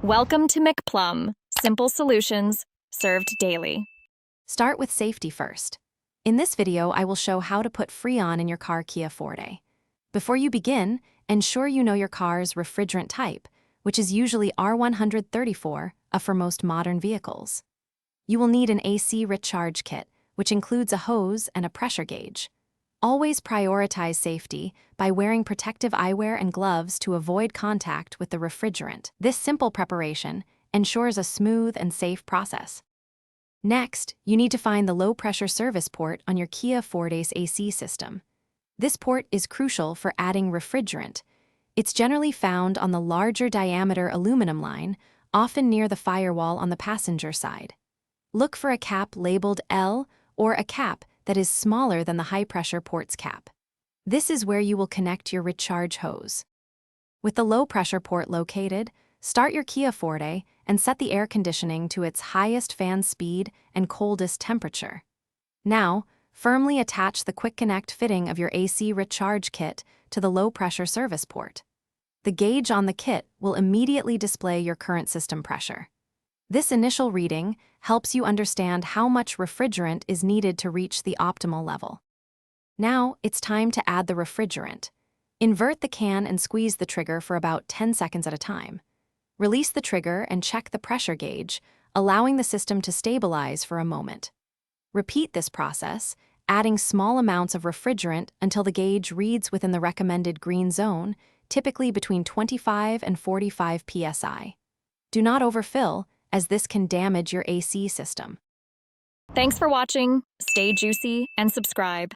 Welcome to McPlum, simple solutions served daily. Start with safety first. In this video, I will show how to put Freon in your car Kia Forte. Before you begin, ensure you know your car's refrigerant type, which is usually R134 for most modern vehicles. You will need an AC recharge kit, which includes a hose and a pressure gauge. Always prioritize safety by wearing protective eyewear and gloves to avoid contact with the refrigerant. This simple preparation ensures a smooth and safe process. Next, you need to find the low-pressure service port on your Kia Forte's AC system. This port is crucial for adding refrigerant. It's generally found on the larger diameter aluminum line, often near the firewall on the passenger side. Look for a cap labeled L or a cap that is smaller than the high-pressure port's cap. This is where you will connect your recharge hose. With the low-pressure port located, start your Kia Forte and set the air conditioning to its highest fan speed and coldest temperature. Now, firmly attach the quick connect fitting of your AC recharge kit to the low-pressure service port. The gauge on the kit will immediately display your current system pressure. This initial reading helps you understand how much refrigerant is needed to reach the optimal level. Now, it's time to add the refrigerant. Invert the can and squeeze the trigger for about 10 seconds at a time. Release the trigger and check the pressure gauge, allowing the system to stabilize for a moment. Repeat this process, adding small amounts of refrigerant until the gauge reads within the recommended green zone, typically between 25 and 45 psi. Do not overfill, as this can damage your AC system. Thanks for watching. Stay juicy and subscribe.